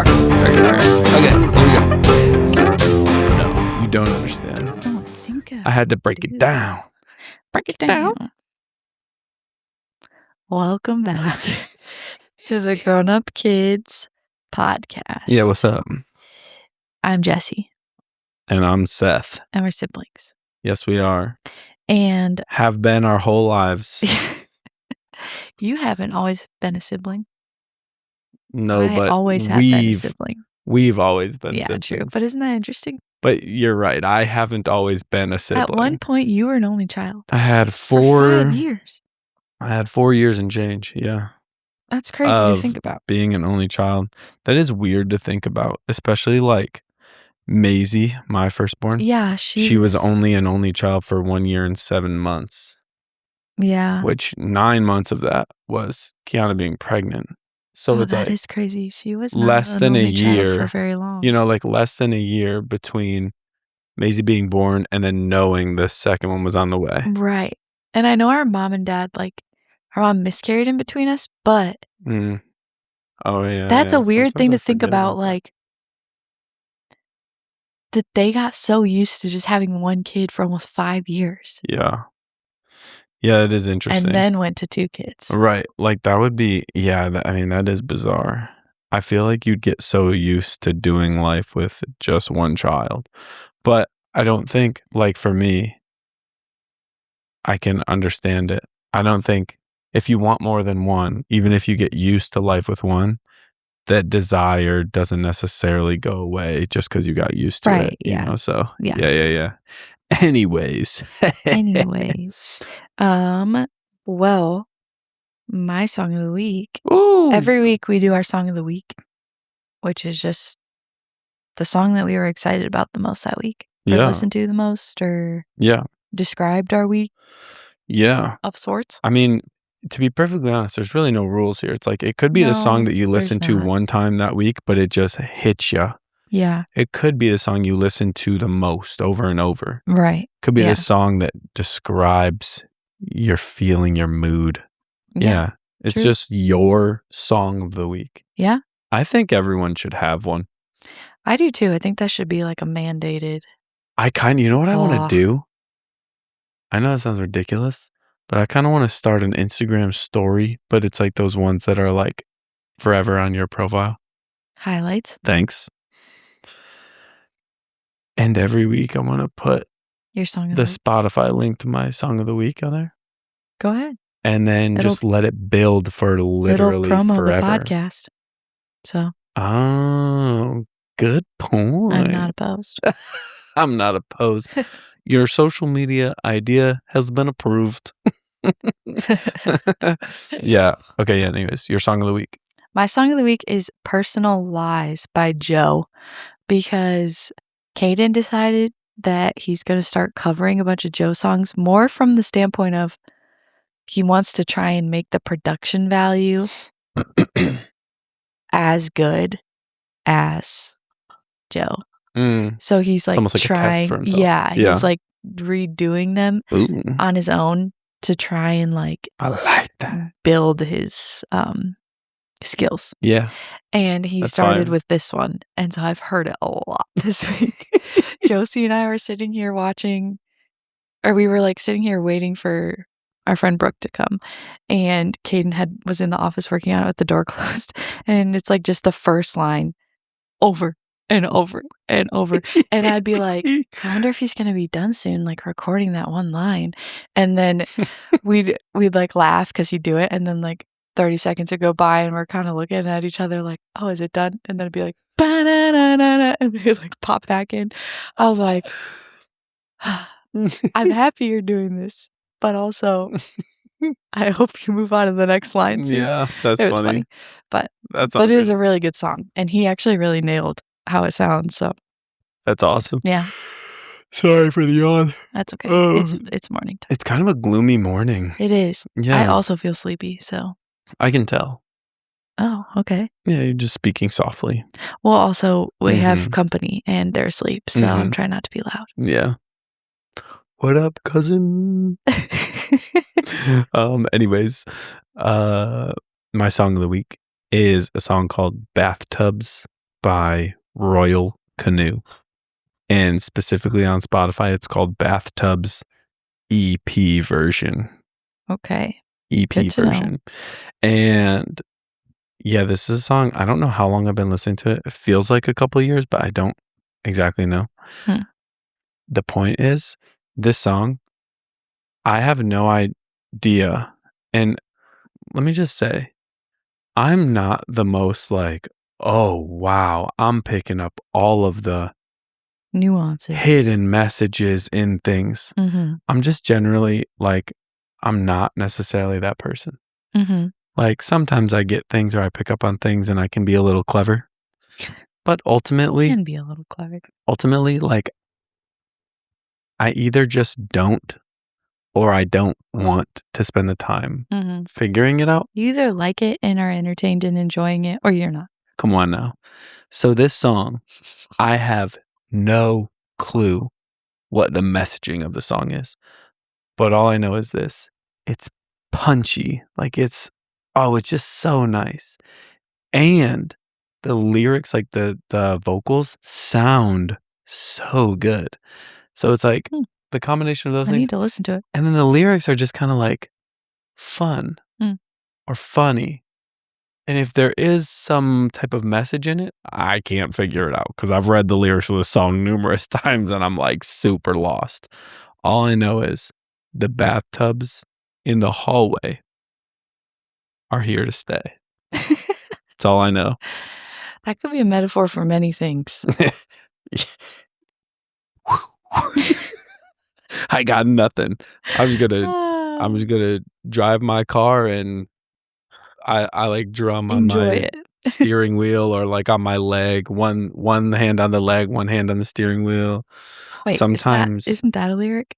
Okay, here we go. No, you don't understand. I don't think I had to break it down. Break it down. Welcome back to the Grown Up Kids podcast. Yeah, what's up? I'm Jessie. And I'm Seth. And we're siblings. Yes, we are. And have been our whole lives. You haven't always been a sibling. No, but I always have been a sibling. We've always been siblings. Yeah, true. But isn't that interesting? But you're right. I haven't always been a sibling. At one point, you were an only child. I had For 5 years. I had 4 years and change. Yeah. That's crazy to think about. Being an only child. That is weird to think about, especially like Maisie, my firstborn. Yeah, she was only an only child for 1 year and 7 months. Yeah. Which 9 months of that was Kiana being pregnant. So it's that like is crazy. She was not less an than a only child year for very long. You know, like less than a year between Maisie being born and then knowing the second one was on the way. Right. And I know our mom and dad, like, our mom miscarried in between us, but oh yeah, that's a weird thing to think about, like, that they got so used to just having one kid for almost 5 years. Yeah. Yeah, it is interesting. And then went to 2 kids. Right. Like that would be, that is bizarre. I feel like you'd get so used to doing life with just one child. But I don't think, like for me, I can understand it. I don't think if you want more than one, even if you get used to life with one, that desire doesn't necessarily go away just because you got used to it. You know? So yeah. Anyways. Well, my song of the week. Ooh. Every week we do our song of the week, which is just the song that we were excited about the most that week. Or listened to the most, or described our week. Yeah. Of sorts. I mean, to be perfectly honest, there's really no rules here. It's like it could be the song that you listen to one time that week, but it just hits you. Yeah. It could be the song you listen to the most over and over. Right. Could be the song that describes your feeling, your mood. Yeah. It's just your song of the week. Yeah. I think everyone should have one. I do too. I think that should be like a mandated. You know what I want to do? I know that sounds ridiculous, but I kind of want to start an Instagram story, but it's like those ones that are like forever on your profile. Highlights. Thanks. And every week I want to put your song of the Spotify link to my song of the week on there. Go ahead. And then just let it build for literally it'll promo forever. The podcast. So. Oh, good point. I'm not opposed. I'm not opposed. Your social media idea has been approved. Yeah. Okay. Yeah. Anyways, your song of the week. My song of the week is Personal Lies by Joe, because Caden decided that he's going to start covering a bunch of Joe songs more from the standpoint of he wants to try and make the production value as good as Joe. So he's like almost like trying, a test for himself. Yeah, he's like redoing them on his own to try and like I like that. Build his skills. Yeah. And he started with this one. And so I've heard it a lot this week. Josie and I were sitting here watching, or we were like sitting here waiting for our friend Brooke to come. And Caden was in the office working on it with the door closed. And it's like just the first line over and over and over. And I'd be like, I wonder if he's going to be done soon, like recording that one line. And then we'd like laugh because he'd do it. And then like 30 seconds would go by and we're kind of looking at each other like, oh, is it done? And then it'd be like, ba-na-na-na-na, and we'd like pop back in. I was like, I'm happy you're doing this, but also I hope you move on to the next line soon. Yeah, that's funny. But it is a really good song. And he actually really nailed how it sounds. So that's awesome. Yeah. Sorry for the yawn. That's okay. It's morning time. It's kind of a gloomy morning. It is. Yeah. I also feel sleepy, so. I can tell. Oh, okay. Yeah, you're just speaking softly. Well, also, we have company and they're asleep, so I'm trying not to be loud. Yeah. What up, cousin? Anyways, my song of the week is a song called Bathtubs by Royal Canoe. And specifically on Spotify, it's called Bathtubs EP version. Okay. EP Good to know. version. And yeah, this is a song. I don't know how long I've been listening to it. It feels like a couple of years, but I don't exactly know. The point is, this song, I have no idea. And let me just say, I'm not the most like, oh, wow, I'm picking up all of the nuances, hidden messages in things. I'm just generally like, I'm not necessarily that person. Like sometimes I get things or I pick up on things and I can be a little clever. But ultimately, can be a little clever. Ultimately, like I either just don't or I don't want to spend the time figuring it out. You either like it and are entertained and enjoying it, or you're not. Come on now. So this song, I have no clue what the messaging of the song is. But all I know is this. It's punchy. Like it's just so nice. And the lyrics, like the vocals sound so good. So it's like the combination of those things. I need to listen to it. And then the lyrics are just kind of like fun or funny. And if there is some type of message in it, I can't figure it out because I've read the lyrics of the song numerous times and I'm like super lost. All I know is the bathtubs in the hallway are here to stay. That's all I know. That could be a metaphor for many things. I got nothing. I'm just gonna drive my car and I like drum on my steering wheel or like on my leg. One hand on the leg, one hand on the steering wheel. Wait, sometimes isn't that a lyric?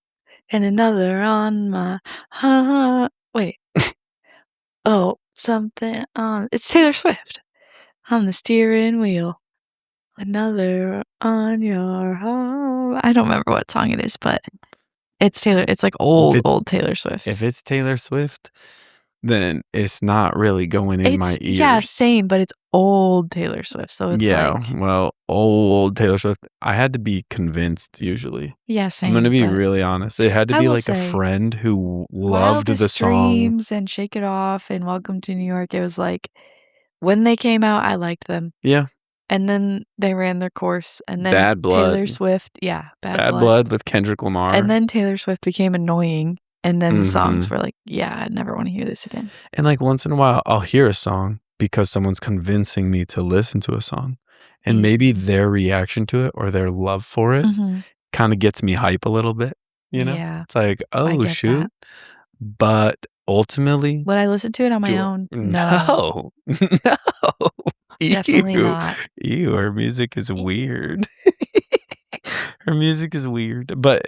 And another on my wait. Oh, something on it's Taylor Swift. On the steering wheel. Another on your home. I don't remember what song it is, but it's Taylor. It's like old Taylor Swift. If it's Taylor Swift, then it's not really going in my ears. Yeah, same, but it's old Taylor Swift. So it's well, old Taylor Swift. I had to be convinced usually. Yeah, same. I'm going to be really honest. It had to be like a friend who loved the song. And Shake It Off and Welcome to New York. It was like when they came out, I liked them. Yeah. And then they ran their course. And then Bad Blood. Taylor Swift. Yeah. Bad Blood with Kendrick Lamar. And then Taylor Swift became annoying. And then the songs were like, yeah, I never want to hear this again. And like once in a while, I'll hear a song because someone's convincing me to listen to a song. And maybe their reaction to it or their love for it kind of gets me hype a little bit. You know? Yeah. It's like, oh, shoot. That. But ultimately. Would I listen to it on my own? No. No. Definitely not. Ew, her music is weird. Her music is weird. But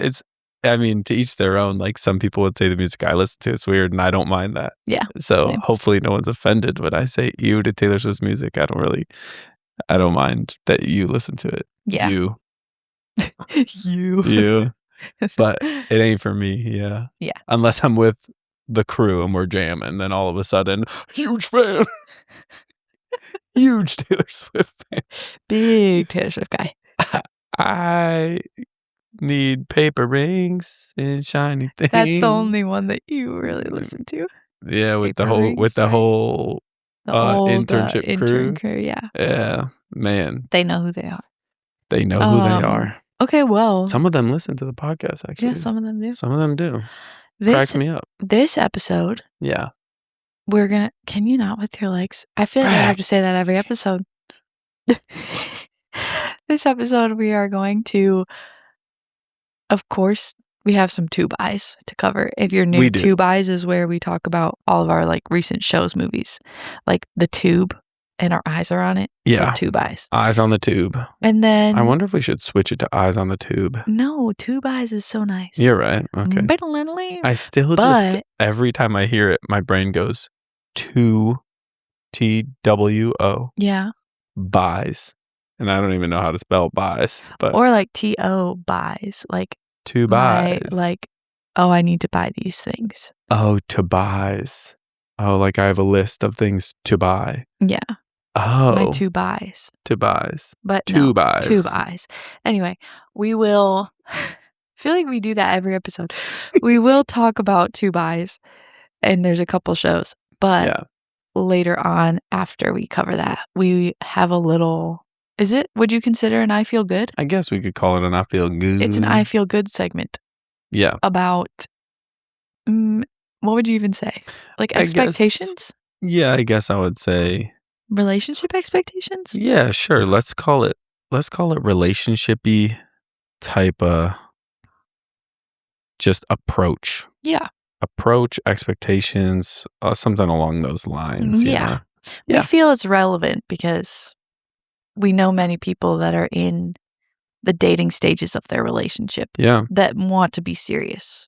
I mean, to each their own. Like some people would say the music I listen to is weird, and I don't mind that. Yeah. So hopefully no one's offended when I say ew to Taylor Swift's music. I don't mind that you listen to it. Yeah. You. You. But it ain't for me. Yeah. Yeah. Unless I'm with the crew and we're jamming, then all of a sudden, huge fan. Huge Taylor Swift fan. Big Taylor Swift guy. I need paper rings and shiny things. That's the only one that you really listen to. Yeah, with the whole internship crew. Yeah. Yeah, man. They know who they are. They know who they are. Okay, well. Some of them listen to the podcast, actually. Yeah, some of them do. Some of them do. Cracks me up. This episode. Yeah. We're going to. Can you not with your legs? I feel like I have to say that every episode. This episode, we are going to. Of course, we have some tube eyes to cover. If you're new, tube eyes is where we talk about all of our like recent shows, movies, like the tube, and our eyes are on it. Yeah, so tube eyes. Eyes on the tube. And then I wonder if we should switch it to eyes on the tube. No, tube eyes is so nice. You're right. Okay. I still just every time I hear it, my brain goes TWO. Yeah. Buys. And I don't even know how to spell buys. But or like TO buys. Like to buys. Like, oh, I need to buy these things. Oh, to buys. Oh, like I have a list of things to buy. Yeah. My Oh, two buys. two buys. But Two no, buys. two buys. Anyway, we will I feel like we do that every episode. We will talk about two buys, and there's a couple shows. But Yeah. later on, after we cover that, we have a little... would you consider an I Feel Good? I guess we could call it an I Feel Good. It's an I Feel Good segment. Yeah. About, what would you even say? Like expectations? I guess I would say... Relationship expectations? Yeah, sure. Let's call it relationship-y type just approach. Yeah. Approach, expectations, something along those lines. Yeah. Yeah. We feel it's relevant because we know many people that are in the dating stages of their relationship. Yeah. That want to be serious.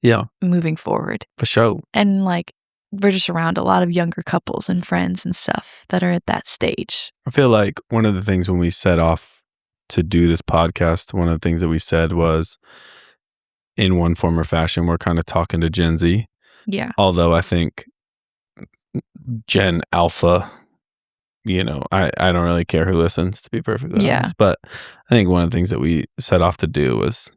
Yeah. Moving forward. For sure. And like, we're just around a lot of younger couples and friends and stuff that are at that stage. I feel like one of the things when we set off to do this podcast, one of the things that we said was, in one form or fashion, we're kind of talking to Gen Z. Yeah. Although I think Gen Alpha, I don't really care who listens, to be perfectly honest. But I think one of the things that we set off to do was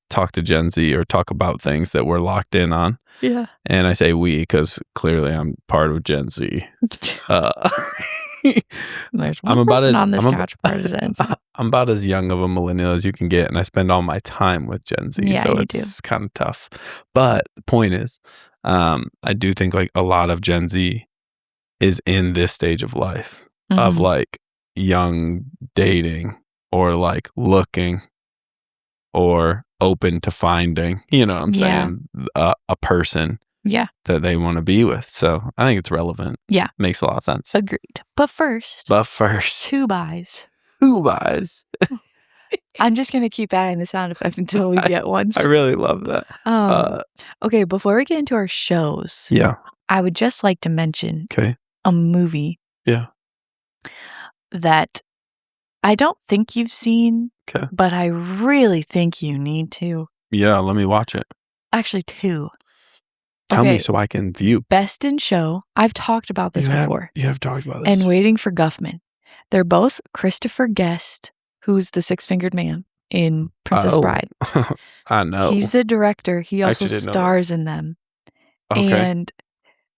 talk to Gen Z or talk about things that we're locked in on. Yeah. And I say we because clearly I'm part of Gen Z. There's one person on this couch part of Gen Z. I'm about as young of a millennial as you can get, and I spend all my time with Gen Z, Yeah, so you it's kind of tough. But the point is, I do think like a lot of Gen Z is in this stage of life of like young dating or like looking or open to finding, you know what I'm saying, a person that they want to be with. So I think it's relevant. Yeah. Makes a lot of sense. Agreed. But first, two buys. Two buys. I'm just going to keep adding the sound effect until we get one. I really love that. Okay, before we get into our shows, I would just like to mention a movie that I don't think you've seen, but I really think you need to. Yeah, let me watch it. Actually, two. Tell me so I can view. Best in Show. I've talked about this before. You have talked about this. And Waiting for Guffman. They're both Christopher Guest, who's the six-fingered man in Princess Bride. I know. He's the director. He also stars in them. Okay. And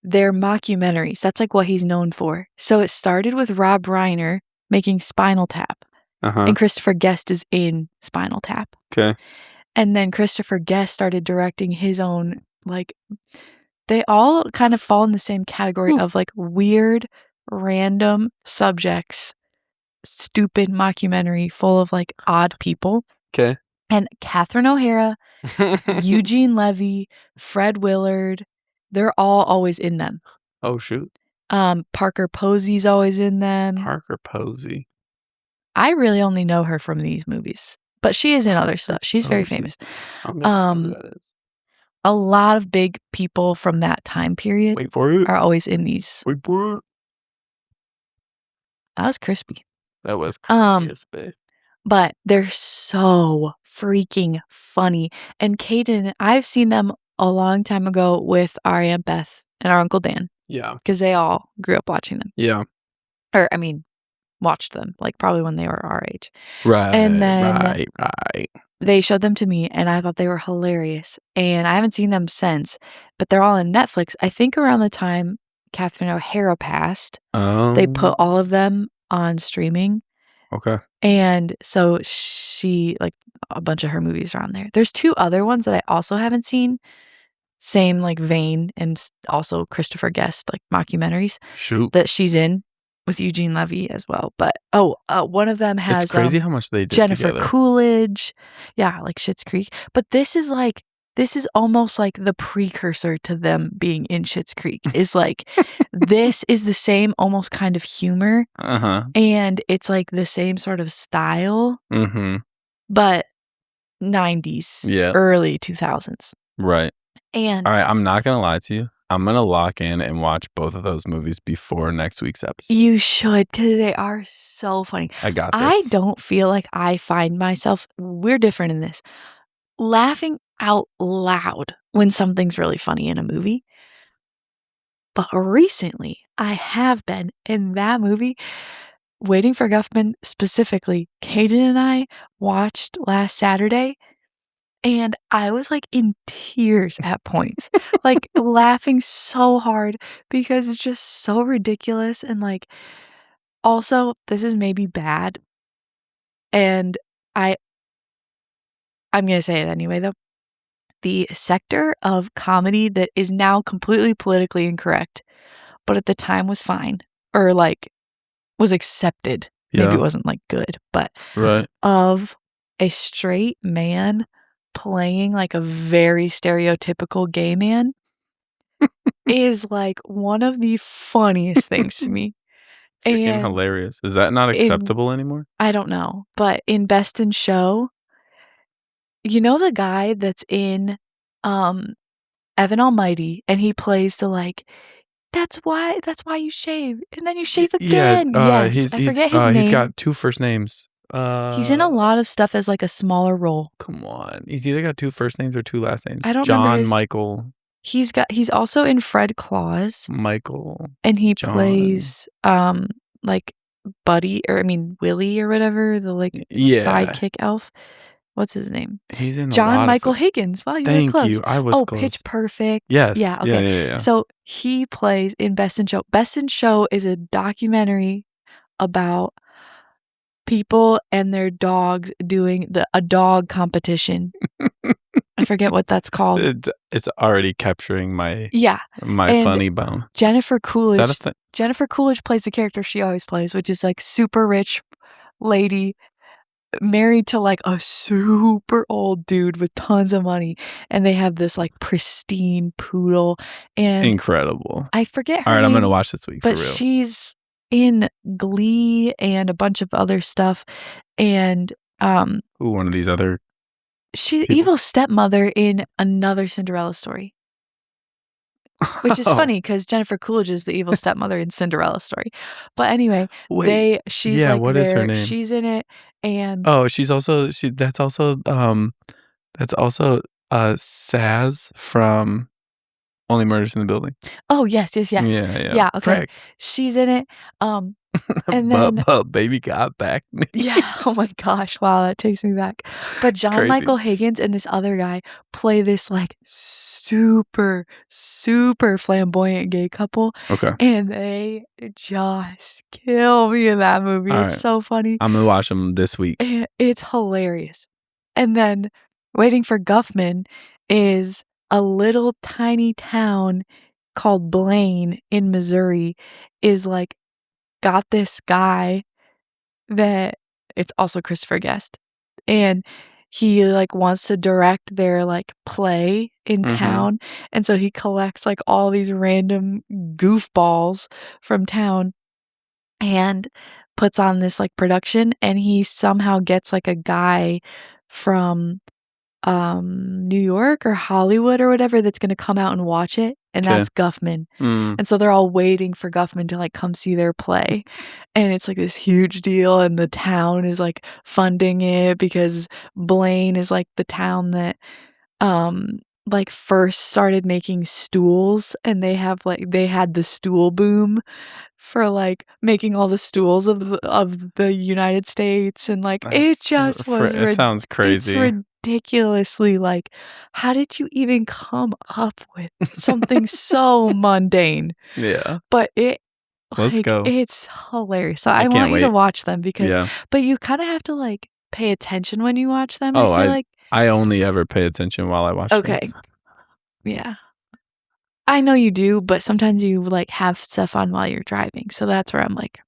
they're mockumentaries. That's like what he's known for. So it started with Rob Reiner making Spinal Tap. And Christopher Guest is in Spinal Tap. Okay. And then Christopher Guest started directing his own, like, they all kind of fall in the same category of like weird, random subjects, stupid mockumentary full of like odd people. Okay. And Catherine O'Hara, Eugene Levy, Fred Willard, they're all always in them. Oh, shoot. Parker Posey's always in them. Parker Posey. I really only know her from these movies, but she is in other stuff. She's very famous. A lot of big people from that time period are always in these. Wait for it. That was crispy. That was crispy. But they're so freaking funny. And Caden, I've seen them a long time ago with our Aunt Beth and our Uncle Dan. Yeah. Because they all grew up watching them. Yeah. Or, I mean, watched them, like probably when they were our age. Right. And then they showed them to me, and I thought they were hilarious. And I haven't seen them since, but they're all on Netflix. I think around the time Catherine O'Hara passed, they put all of them on streaming. Okay. And so she, like, a bunch of her movies are on there. There's two other ones that I also haven't seen. Same, like, vein, and also Christopher Guest, like, mockumentaries. Shoot. That she's in with Eugene Levy as well. But, one of them has... It's crazy how much they did Jennifer together. Coolidge. Yeah, like Schitt's Creek. But this is almost like the precursor to them being in Schitt's Creek. Is like, this is the same almost kind of humor. And it's like the same sort of style. But 90s, early 2000s. Right. And all right, I'm not going to lie to you. I'm going to lock in and watch both of those movies before next week's episode. You should, because they are so funny. I got this. I don't feel like I find myself, we're different in this, laughing out loud when something's really funny in a movie. But recently, I have been in that movie, Waiting for Guffman specifically. Kaden and I watched last Saturday, and I was, like, in tears at points, like, laughing so hard because it's just so ridiculous and, like, also, this is maybe bad, and I I'm gonna say it anyway, though. The sector of comedy that is now completely politically incorrect, but at the time was fine, or, like, was accepted. Maybe it Yeah. wasn't, like, good, but Right. of a straight man playing, like, a very stereotypical gay man is, like, one of the funniest things to me, Freaking and hilarious. Is that not in acceptable anymore? I don't know, but in Best in Show, you know the guy that's in, um, Evan Almighty, and he plays the, like, that's why you shave, and then you shave Yeah, again." Yes, he's I he's, forget his uh, he's name. got 2 first names. He's in a lot of stuff as, like, a smaller role. Come on. He's either got 2 first names or 2 last names. I don't remember John, his he's also in Fred Claus, Michael, and he John. plays, like, Buddy or I mean, Willie or whatever, the, like, Yeah, sidekick elf. What's his name? he's in a John lot of Michael stuff. Higgins. Wow, you were Thank close. you, I was Oh, close. Pitch Perfect. Yes. Yeah, Yeah, okay. yeah, yeah. So, he plays in Best in Show. Best in Show is a documentary about people and their dogs doing a dog competition. I forget what that's called. It's already capturing my Yeah, and funny bone. Jennifer Is that a Coolidge thing? Jennifer Coolidge plays the character she always plays, which is, like, super rich lady married to, like, a super old dude with tons of money, and they have this, like, pristine poodle, and Incredible. I forget her Alright, I'm gonna name, watch this week for but real. she's in Glee and a bunch of other stuff, and, Ooh, one of these other she's people. evil stepmother in another Cinderella story. Which is Oh, funny because Jennifer Coolidge is the evil stepmother in Cinderella Story. But anyway, wait. she's, Yeah, like, what is her there, name? she's in it, and Oh, that's also, Saz from Only Murders in the Building. oh, yes, yes, yes. Yeah, yeah. Yeah, okay. Frick. She's in it, and But then baby got back. yeah, oh my gosh, wow, that takes me back. But It's John crazy. Michael Higgins and this other guy play this, like, super, super flamboyant gay couple, Okay. and they just kill me in that movie. It's Alright. so funny. I'm gonna watch them this week. It's hilarious. And then Waiting for Guffman is a little tiny town called Blaine in Missouri is, like, got this guy that it's also Christopher Guest, and he, like, wants to direct their, like, play in Mhm. town, and so he collects, like, all these random goofballs from town and puts on this, like, production, and he somehow gets, like, a guy from, New York or Hollywood or whatever that's gonna come out and watch it, and 'Kay. that's Guffman. Mm. And so they're all waiting for Guffman to, like, come see their play, and it's, like, this huge deal, and the town is, like, funding it because Blaine is, like, the town that, like, first started making stools, and they had the stool boom for, like, making all the stools of the United States, and, like, it just was It sounds it's crazy. ridiculously, like, how did you even come up with something so mundane? Yeah. But Let's go. it's hilarious. So I I can't want you to wait. watch them because Yeah. but you kinda have to, like, pay attention when you watch them, I Oh, feel like. I only ever pay attention while I watch Okay, things. yeah. I know you do, but sometimes you, like, have stuff on while you're driving, so that's where I'm like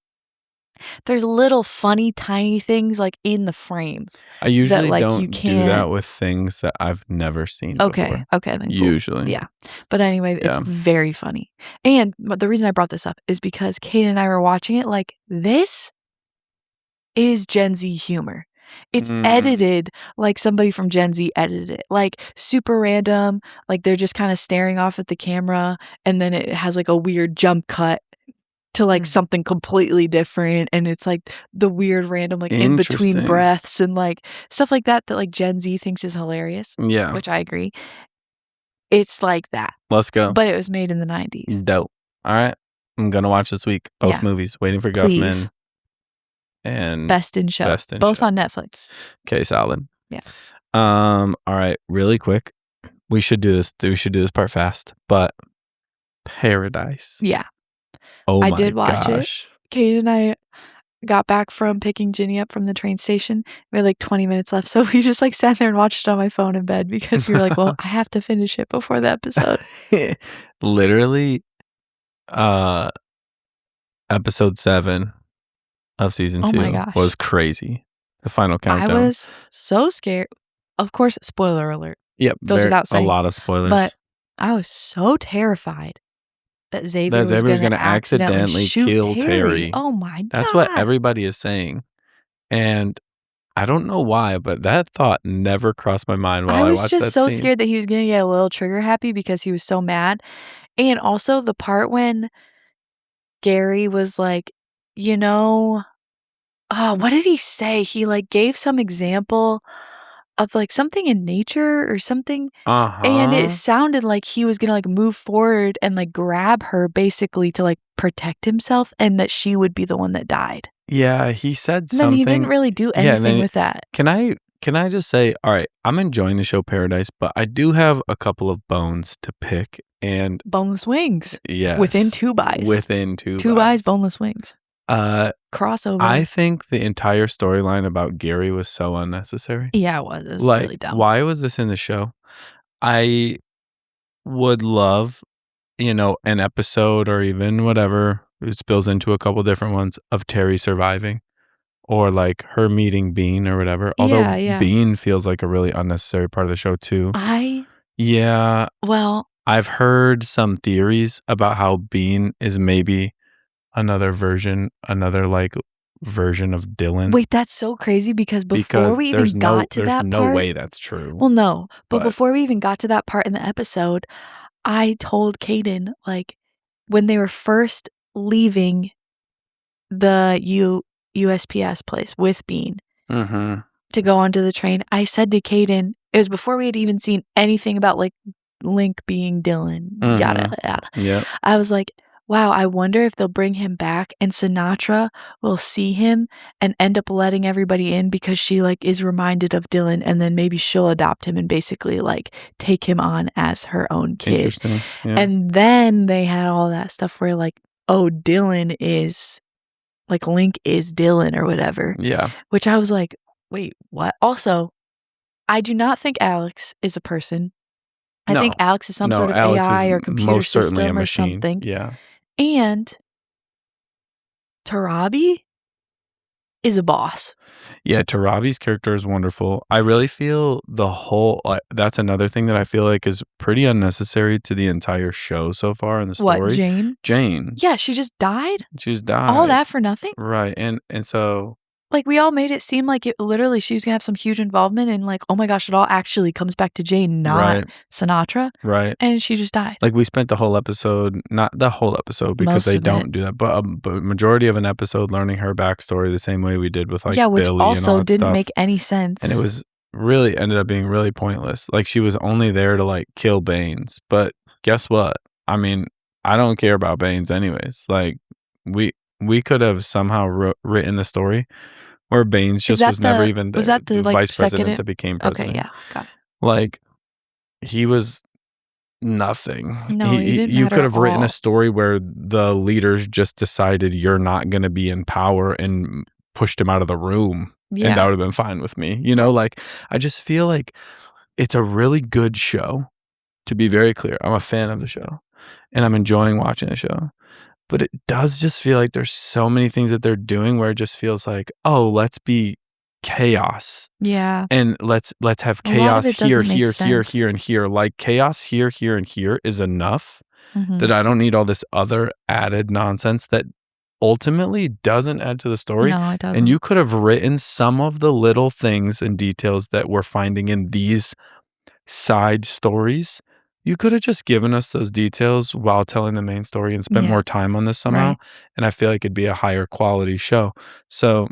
there's little funny tiny things, like, in the frame I that, usually like, you don't do that can't with things that I've never seen okay, before. okay, then cool. Usually. Yeah. But anyway, it's Yeah. very funny. And but the reason I brought this up is because Kate and I were watching it, like, this is Gen Z humor. It's Mm. edited like somebody from Gen Z edited it, like, super random, like, they're just kinda staring off at the camera, and then it has, like, a weird jump cut to, like, Mm. something completely different, and it's, like, the weird random, like, in between Interesting. breaths and, like, stuff like that that, like, Gen Z thinks is hilarious, Yeah. which I agree. It's like that, Let's go. but it was made in the '90s. Dope. All right. I'm going to watch this week. Both movies. Waiting for Please. Guffman and Best in Show. Best in Both Show. on Netflix. Okay, solid. Yeah. All right, really quick. We should do this. We should do this part fast. But Paradise. Yeah. Oh I my did watch gosh. it. Kate and I got back from picking Ginny up from the train station. We had like 20 minutes left. So we just like sat there and watched it on my phone in bed because we were like, well, I have to finish it before the episode. Literally, episode 7 of season 2 was crazy. The final countdown. I was so scared. Of course, spoiler alert. Yep. Goes without saying. A lot of spoilers. But I was so terrified that Xavier was going to accidentally kill Terry. Oh my God. That's what everybody is saying. And I don't know why, but that thought never crossed my mind while I watched that scene. I was just so scared that he was going to get a little trigger happy because he was so mad. And also the part when Gary was like, what did he say? He like gave some example of like something in nature or something. And it sounded like he was gonna like move forward and like grab her basically to like protect himself and that she would be the one that died. Yeah, he said something. And then he didn't really do anything with that. Can I just say, all right, I'm enjoying the show Paradise, but I do have a couple of bones to pick. And boneless wings. Yes. Within 2 buys. Two buys, boneless wings. Crossover. I think the entire storyline about Gary was so unnecessary. Yeah, it was. It was really dumb. Why was this in the show? I would love, an episode or even whatever, it spills into a couple different ones of Terry surviving or like her meeting Bean or whatever. Although Bean feels like a really unnecessary part of the show too. Well, I've heard some theories about how Bean is maybe another version of Dylan. Wait, that's so crazy because before we even got to that part. There's no way that's true. Well, no. But before we even got to that part in the episode, I told Caden, like, when they were first leaving the USPS place with Bean to go onto the train, I said to Caden, it was before we had even seen anything about, like, Link being Dylan, yada, yada. Yep. I was like, wow, I wonder if they'll bring him back and Sinatra will see him and end up letting everybody in because she like is reminded of Dylan and then maybe she'll adopt him and basically like take him on as her own kid. Interesting. Yeah. And then they had all that stuff where like, oh, Dylan is like Link is Dylan or whatever. Yeah. Which I was like, wait, what? Also, I do not think Alex is a person. I think Alex is some sort of AI or computer system or something. Yeah. And Tarabi is a boss. Yeah, Tarabi's character is wonderful. I really feel that's another thing that I feel like is pretty unnecessary to the entire show so far in the story. What, Jane? Jane. Yeah, she just died? She just died. All that for nothing? Right. And so like we all made it seem like it literally she was gonna have some huge involvement and like, oh my gosh, it all actually comes back to Jane, not Sinatra. Right. And she just died. Like we spent the whole episode, not the whole episode because they don't do that, but majority of an episode learning her backstory the same way we did with like which Billy also and all didn't stuff. make any sense. And it was really ended up being really pointless. Like she was only there to like kill Baines. But guess what? I mean, I don't care about Baines anyways. Like we could have somehow written the story where Baines just was never even there. Was that the like, vice president second? that became president? Okay, yeah, got it. Like he was nothing. No, he didn't you matter could have at written all. a story where the leaders just decided you're not going to be in power and pushed him out of the room. Yeah. And that would have been fine with me. Like I just feel like it's a really good show. To be very clear, I'm a fan of the show and I'm enjoying watching the show. But it does just feel like there's so many things that they're doing where it just feels like, oh, let's be chaos. Yeah. And let's have chaos here, and here. Like chaos here, and here is enough that I don't need all this other added nonsense that ultimately doesn't add to the story. No, it doesn't. And you could have written some of the little things and details that we're finding in these side stories. You could have just given us those details while telling the main story and spent more time on this somehow. Right. And I feel like it'd be a higher quality show. So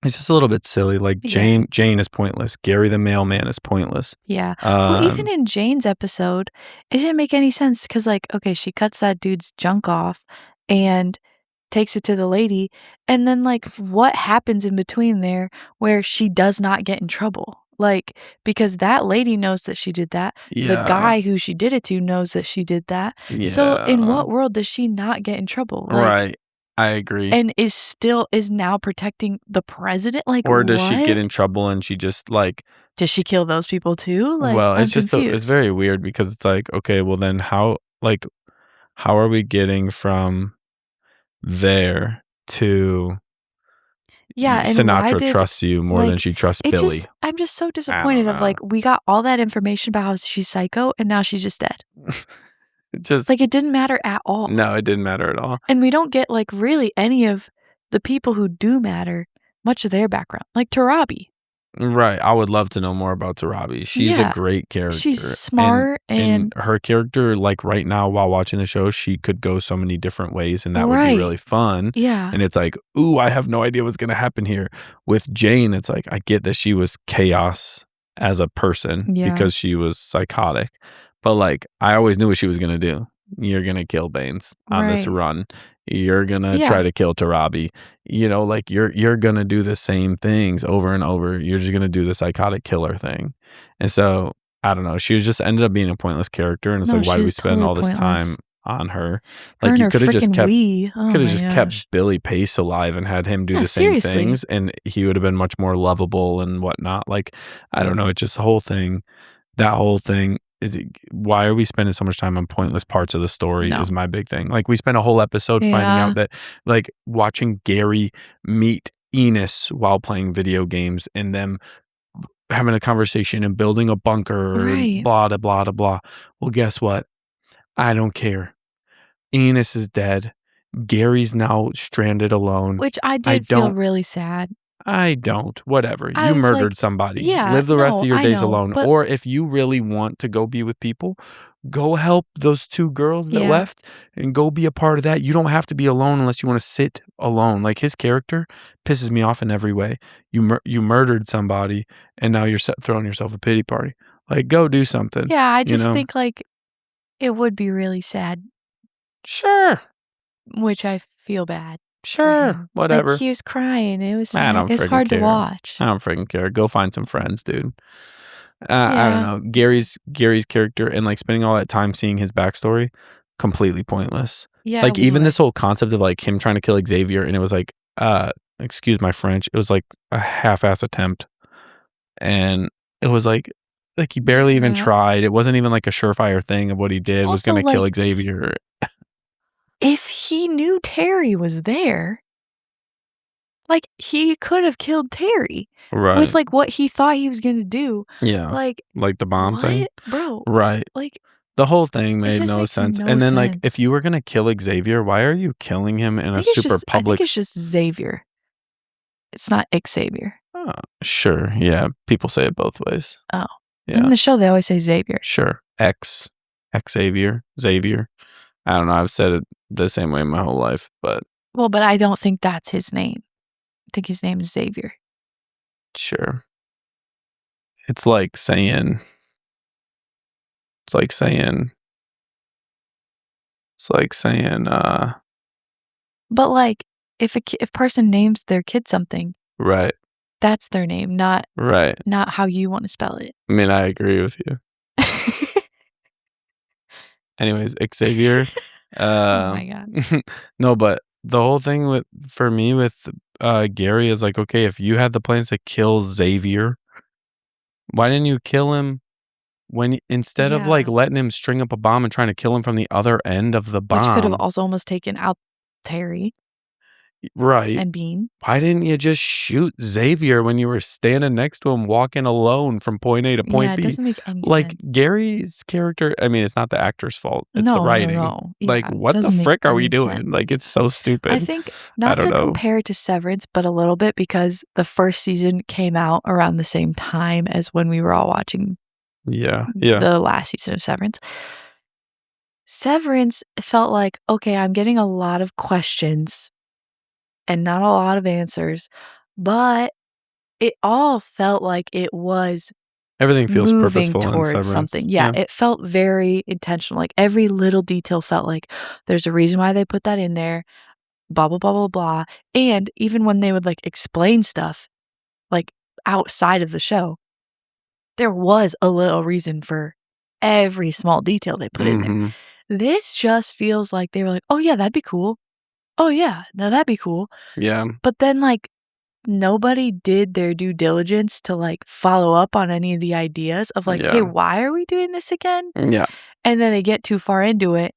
It's just a little bit silly. Like Yeah. Jane is pointless. Gary the mailman is pointless. Yeah. Well, even in Jane's episode, it didn't make any sense because, like, okay, she cuts that dude's junk off and takes it to the lady, and then, like, what happens in between there where she does not get in trouble? Like, because that lady knows that she did that, the Yeah. guy who she did it to knows that she did that, so in Yeah. what world does she not get in trouble? Like, Right. I agree. and is now protecting the president? Like, Or does she get what? in trouble and she just like Does she kill those people too? Like, well, I'm it's confused. very weird because it's like, okay, well then how are we getting from there to Yeah, and why Sinatra did trusts you more than like, she trusts it Billy? just I'm just so I don't disappointed of, know. like, we got all that information about how she's psycho, and now she's just dead. It just Like, it didn't matter at all. no, it didn't matter at all. And we don't get, like, really any of the people who do matter, much of their background. Like Tarabi. Right, I would love to know more about Tarabi. She's a Yeah. great She's character, smart and and her character, like, right now while watching the show, she could go so many different ways, and that would be right. really fun, Yeah. and it's like, "Ooh, I have no idea what's gonna happen here." With Jane, it's like, I get that she was chaos as a person Yeah. because she was psychotic, but, like, I always knew what she was gonna do. You're gonna kill Baines on this Right. run. You're gonna Yeah. try to kill Tarabi. You know, like, you're gonna do the same things over and over. You're just gonna do the psychotic killer thing. And so, I don't know, she was just ended up being a pointless character, and it's No, like, why she do we was spend totally all this time pointless. on her? Her Like, and you her freaking Oh coulda my just kept gosh. Billy Pace alive and had him do Yeah, the same seriously. things, and he would have been much more lovable and whatnot. Like, I don't know, it just the whole thing that whole thing is why are we spending so much time on pointless parts of the story No. is my big thing. Like, we spent a whole episode finding Yeah. out that, like, watching Gary meet Enos while playing video games and them having a conversation and building a bunker and Right. blah, blah, blah, blah. Well, guess what? I don't care. Enos is dead. Gary's now stranded alone. Which I I did feel don't really sad. I don't. Whatever. I You was like, murdered somebody. yeah, Live the rest no, of your I days know, alone. but Or if you really want to go be with people, go help those two girls that yeah. left and go be a part of that. You don't have to be alone unless you want to sit alone. Like, his character pisses me off in every way. You murdered somebody and now you're throwing yourself a pity party. Like, go do something, Yeah, I you just know? think, like, it would be really sad, Sure. which I feel bad for Sure. him. Like, Whatever. he was crying, it was I sad, don't it's freaking hard to care. watch. I don't freaking care. Go find some friends, dude. I don't Yeah. know. Gary's character and, like, spending all that time seeing his backstory, completely pointless. Yeah, Like, even this what? whole concept of, like, him trying to kill Xavier, and it was like, excuse my French, it was like a half-ass attempt, and it was like he barely even Yeah. tried. It wasn't even like a surefire thing of what he did was Also, gonna kill like, Xavier. if he knew Terry was there, like, he could have killed Terry with, Right. like, what he thought he was gonna do. Yeah. Like, Like the bomb thing? what? Bro, Right. like, The whole thing it made just no makes sense, no and then, like, if sense. you were gonna kill Xavier, why are you killing him in a super I think public it's just Xavier. It's not Xavier. Oh, sure, yeah, people say it both ways. Oh. Yeah, In the show, they always say Xavier. sure. Xavier, Xavier. I don't know, I've said it the same way my whole life, but Well, but I don't think that's his name. I think his name is Xavier. sure. It's like saying it's like saying it's like saying, But, like, if if person names their kid something, right, that's their name, right. not how you wanna spell it. I mean, I agree with you. Anyways, Xavier, Oh my god. no, but the whole thing for me with, Gary is like, okay, if you had the plans to kill Xavier, why didn't you kill him when instead of, like, Yeah. letting him string up a bomb and trying to kill him from the other end of the Which could have bomb? also almost taken out Terry Right. and Bean. Why didn't you just shoot Xavier when you were standing next to him walking alone from point A to Yeah, point it B? doesn't make any Like, sense. Gary's character, I mean, it's not the actor's fault, it's the No, no, writing. no. Like, Yeah, it what the doesn't make frick are we any doing? sense. Like, it's so stupid. I think I not don't to know. compare it to Severance, but a little bit because the first season came out around the same time as when we were all watching Yeah. the last season of Severance. Severance felt like, okay, I'm getting a lot of questions and not a lot of answers. but it all felt like it was Everything feels moving purposeful in towards Severance. something. Yeah, it felt very intentional. Like every little detail felt like there's a reason why they put that in there, blah, blah, blah, blah, blah. And even when they would like explain stuff, like outside of the show, there was a little reason for every small detail they put in there. This just feels like they were like, oh yeah, that'd be cool. Oh yeah, no, that'd be cool. Yeah. But then like nobody did their due diligence to like follow up on any of the ideas of like, hey, why are we doing this again? Yeah. And then they get too far into it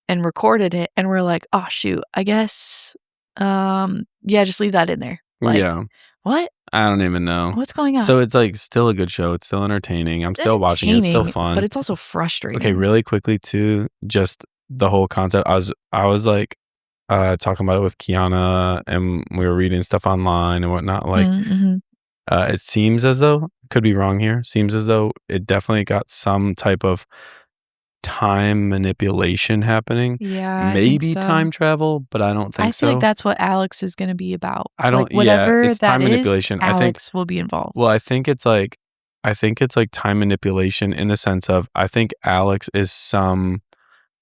and recorded it and we're like, oh shoot, I guess yeah, just leave that in there. Like, yeah. What? I don't even know. What's going on? So it's like still a good show. It's still entertaining. I'm still watching it. It's still fun. But it's also frustrating. Okay, really quickly too, just the whole concept. I was like talking about it with Kiana and we were reading stuff online and whatnot. Like it seems as though, could be wrong here, seems as though it definitely got some type of time manipulation happening. Yeah, maybe time travel, but I don't think so. I feel like that's what Alex is going to be about. I don't. Like, whatever it's time manipulation. Alex will be involved. Well, I think it's like time manipulation in the sense of I think Alex is some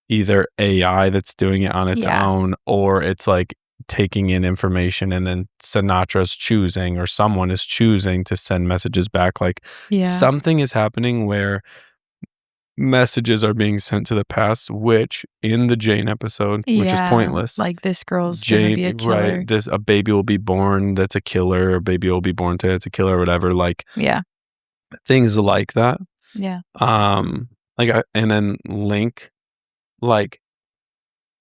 either AI that's doing it on its own, or it's like taking in information and then Sinatra's choosing or someone is choosing to send messages back. Like something is happening where messages are being sent to the past, which in the Jane episode, which is pointless. Like this girl's Jane, gonna be a killer. Right. A baby will be born that's a killer, a baby will be born to it's a killer or whatever. Like things like that. Yeah. And then Link, like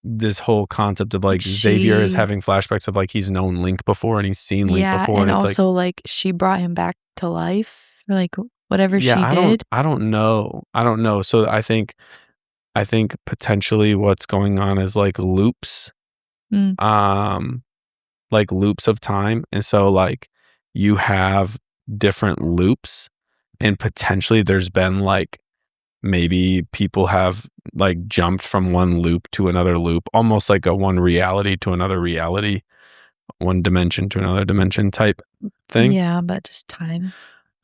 this whole concept of like Xavier is having flashbacks of like he's known Link before and he's seen Link before. And it's also like she brought him back to life. Like whatever she did. I don't know. So I think potentially what's going on is like loops. Like loops of time. And so like you have different loops and potentially there's been like maybe people have like jumped from one loop to another loop, almost like a one reality to another reality, one dimension to another dimension type thing. Yeah, but just time.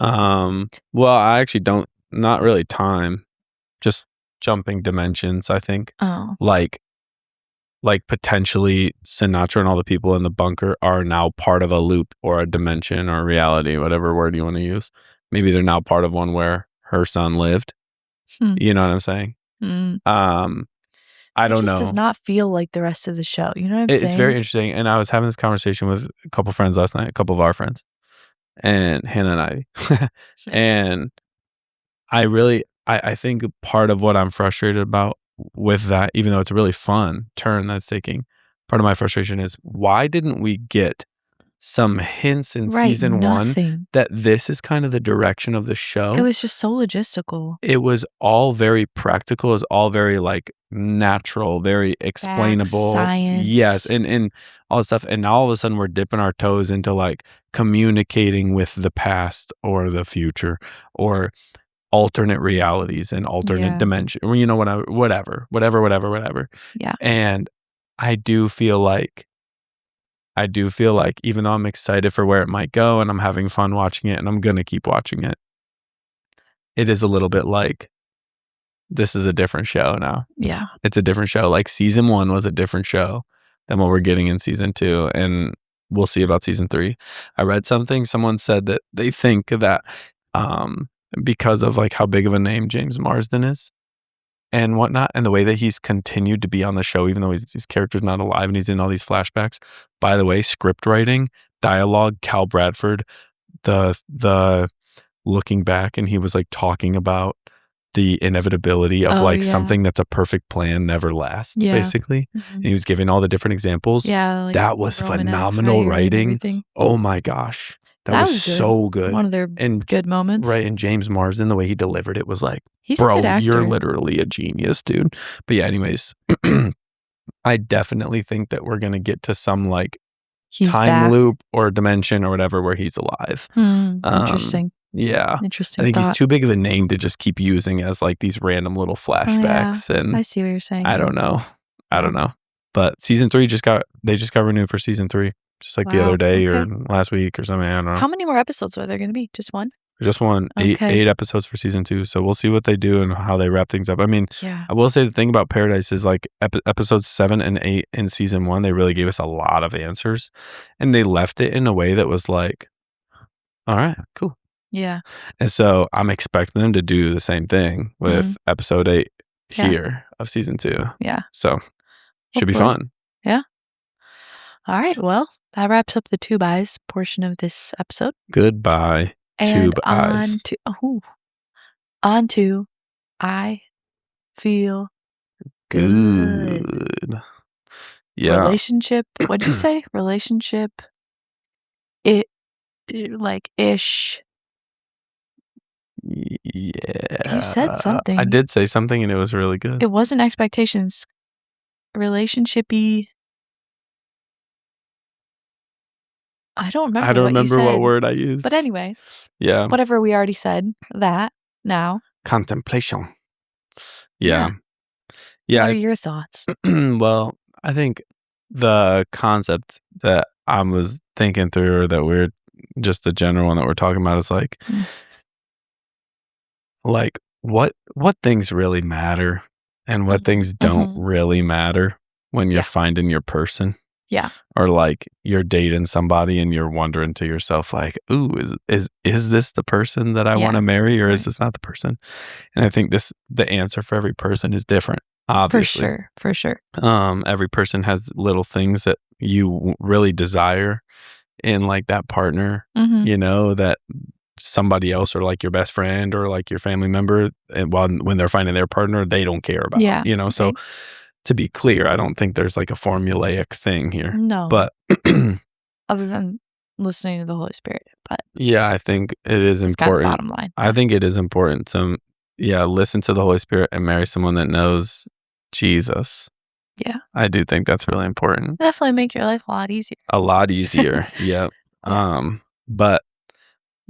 Well, I actually not really time, just jumping dimensions, I think. Oh. Like potentially Sinatra and all the people in the bunker are now part of a loop or a dimension or reality, whatever word you want to use. Maybe they're now part of one where her son lived. You know what I'm saying? I don't know. It just does not feel like the rest of the show. You know what I'm saying? It's very interesting. And I was having this conversation with a couple of friends last night, a couple of our friends. And Hannah and Ivy. And I think part of what I'm frustrated about with that, even though it's a really fun turn that's taking, part of my frustration is why didn't we get some hints in season one that this is kind of the direction of the show? It was just so logistical. It was all very practical. It was all very like natural, very explainable. Science. Yes. And all this stuff. And now all of a sudden we're dipping our toes into like communicating with the past or the future or alternate realities and alternate dimension, or, you know, whatever. Yeah. And I do feel like even though I'm excited for where it might go and I'm having fun watching it and I'm going to keep watching it, it is a little bit like, this is a different show now. Yeah. It's a different show. Like season 1 was a different show than what we're getting in season 2. And we'll see about season 3. I read someone said that they think that because of like how big of a name James Marsden is and whatnot, and the way that he's continued to be on the show, even though his character's not alive and he's in all these flashbacks. By the way, script writing, dialogue, Cal Bradford, the looking back, and he was like talking about the inevitability of something that's a perfect plan never lasts, basically. And he was giving all the different examples. Yeah, like that was phenomenal writing. Oh my gosh. That was so good. One of their good moments. Right. And James Marsden, the way he delivered it was like, he's bro, a good actor. You're literally a genius, dude. But yeah, anyways, I definitely think that we're going to get to some like time loop or dimension or whatever where he's alive. Interesting. Yeah. Interesting. I think he's too big of a name to just keep using as like these random little flashbacks. And I see what you're saying. I don't know. But season 3 they just got renewed for season 3. just like the other day or last week or something. I don't know. How many more episodes are there going to be? Just one? Just one. Okay. 8 episodes for season 2. So we'll see what they do and how they wrap things up. I mean, Yeah. I will say the thing about Paradise is like episodes 7 and 8 in season 1, they really gave us a lot of answers, and they left it in a way that was like, all right, cool. Yeah. And so I'm expecting them to do the same thing with episode 8 here of season 2. Yeah. So should be fun. Yeah. All right. Well, that wraps up the Tube Eyes portion of this episode. Goodbye, and Tube Eyes. On to I Feel Good. Yeah. Relationship. What'd you say? Relationship. Like ish. Yeah. You said something. I did say something and it was really good. It wasn't expectations. Relationshipy. I don't remember what word I used. But anyway. Yeah. Whatever we already said. That now. Contemplation. Yeah. Yeah. What are your thoughts? Well, I think the concept that I was thinking through, or that we're just the general one that we're talking about, is like what things really matter and what things don't really matter when you're finding your person. Yeah. Or like you're dating somebody and you're wondering to yourself like, ooh, is this the person that I want to marry, or is this not the person? And I think the answer for every person is different, obviously. For sure. Every person has little things that you really desire in like that partner, you know, that somebody else, or like your best friend or like your family member, and when they're finding their partner, they don't care about, you know. So to be clear, I don't think there's like a formulaic thing here. No. But other than listening to the Holy Spirit. But yeah, I think it is important. Bottom line. I think it is important to listen to the Holy Spirit and marry someone that knows Jesus. Yeah. I do think that's really important. Definitely make your life a lot easier. A lot easier. Yep. But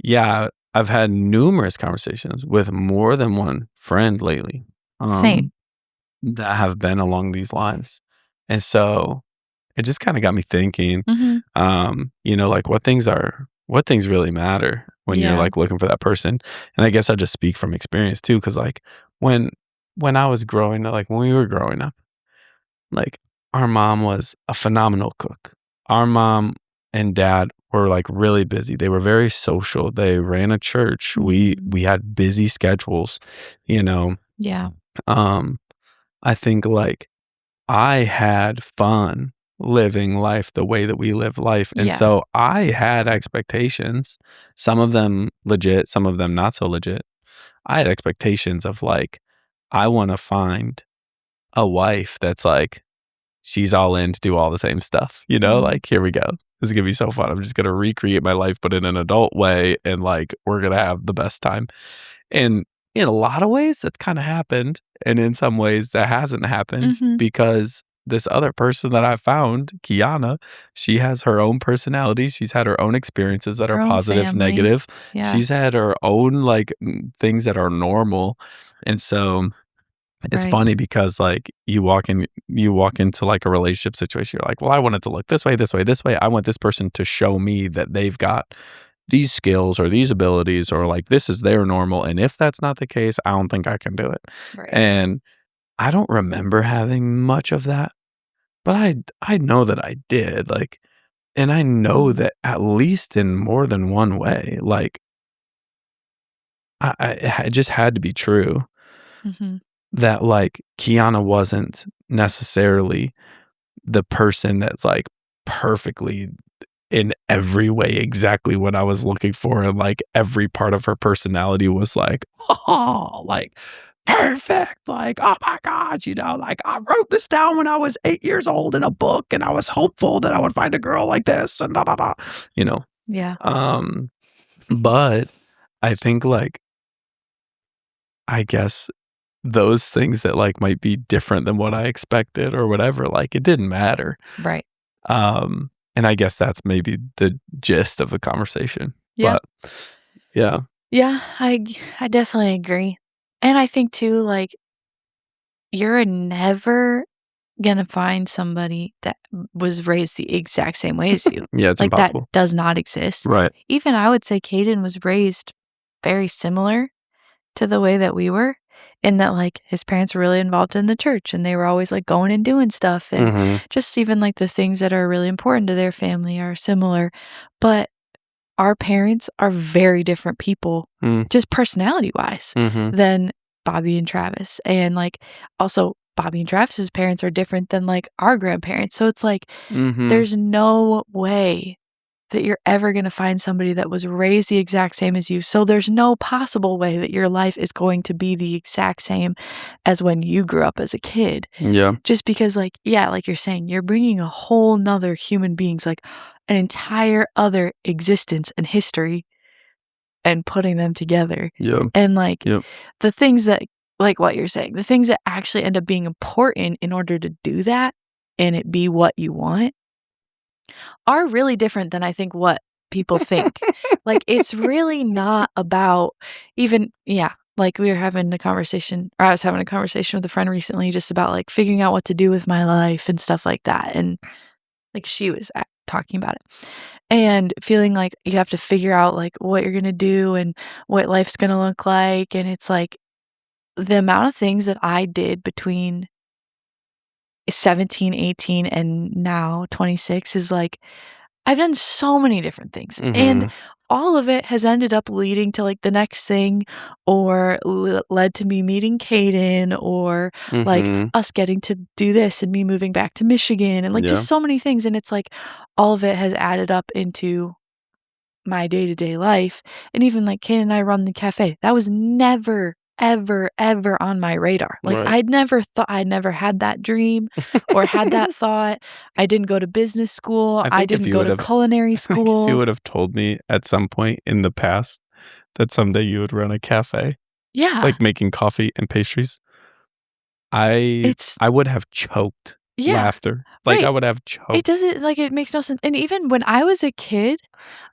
yeah, I've had numerous conversations with more than one friend lately. Same. That have been along these lines. And so it just kind of got me thinking, you know, like what things really matter when you're like looking for that person. And I guess I just speak from experience too, because like when I was growing up, like when we were growing up, like our mom was a phenomenal cook. Our mom and dad were like really busy. They were very social. They ran a church. We had busy schedules, you know. Yeah. I think like I had fun living life the way that we live life. And so I had expectations, some of them legit, some of them not so legit. I had expectations of like, I want to find a wife that's like, she's all in to do all the same stuff, you know, like, here we go. This is going to be so fun. I'm just going to recreate my life, but in an adult way. And like, we're going to have the best time. And in a lot of ways, that's kind of happened. And in some ways, that hasn't happened because this other person that I found, Kiana, she has her own personality. She's had her own experiences that are positive, family. negative. Yeah. She's had her own like things that are normal. And so it's funny because like you walk into like a relationship situation. You're like, well, I want it to look this way, this way, this way. I want this person to show me that they've got these skills or these abilities, or like this is their normal. And if that's not the case, I don't think I can do it. And I don't remember having much of that, but I know that I did, like, and I know that at least in more than one way, like it just had to be true that like Kiana wasn't necessarily the person that's like perfectly in every way exactly what I was looking for, and like every part of her personality was like, oh, like perfect, like, oh my God, you know, like I wrote this down when I was 8 years old in a book, and I was hopeful that I would find a girl like this, and blah blah blah, you know. Yeah. But I think like, I guess those things that like might be different than what I expected or whatever, like it didn't matter. Right. And I guess that's maybe the gist of the conversation. Yeah. But yeah. Yeah, I definitely agree. And I think too, like, you're never gonna find somebody that was raised the exact same way as you. Yeah, it's Like, that impossible. does not exist. Right. Even I would say Caden was raised very similar to the way that we were, in that, like, his parents were really involved in the church, and they were always, like, going and doing stuff, and Mhm. just even, like, the things that are really important to their family are similar. But our parents are very different people, Mm. just personality-wise, Mhm. than Bobby and Travis, and, like, also, Bobby and Travis's parents are different than, like, our grandparents, so it's like, Mhm. there's no way that you're ever gonna find somebody that was raised the exact same as you, so there's no possible way that your life is going to be the exact same as when you grew up as a kid. Yeah. Just because, like, yeah, like you're saying, you're bringing a whole 'nother human beings, like, an entire other existence and history and putting them together. Yep. And, like, Yep. the things that like what you're saying, the things that actually end up being important in order to do that and it be what you want are really different than I think what people think. Like, it's really not about even yeah, like, we were having a conversation or I was having a conversation with a friend recently just about, like, figuring out what to do with my life and stuff like that, and, like, she was a talking about it, and feeling like you have to figure out, like, what you're gonna do and what life's gonna look like, and it's like, the amount of things that I did between 17, 18, and now 26 is, like, I've done so many different things, and Mhm. all of it has ended up leading to, like, the next thing or led to me meeting Caden or, like, Mhm. us getting to do this and me moving back to Michigan and, like, Yeah. just so many things, and it's like all of it has added up into my day-to-day life, and even, like, Caden and I run the cafe. That was never, ever, ever on my radar. Like, Right. I'd never had that dream or had that thought. I didn't go to business school. I I think if didn't you go would to have culinary I think if you school. would have told me at some point in the past that someday you would run a cafe, Yeah. like making coffee and pastries, I It's I would have choked yeah, laughter. Like, I right. would have It choked. doesn't like, it makes no sense, and even when I was a kid,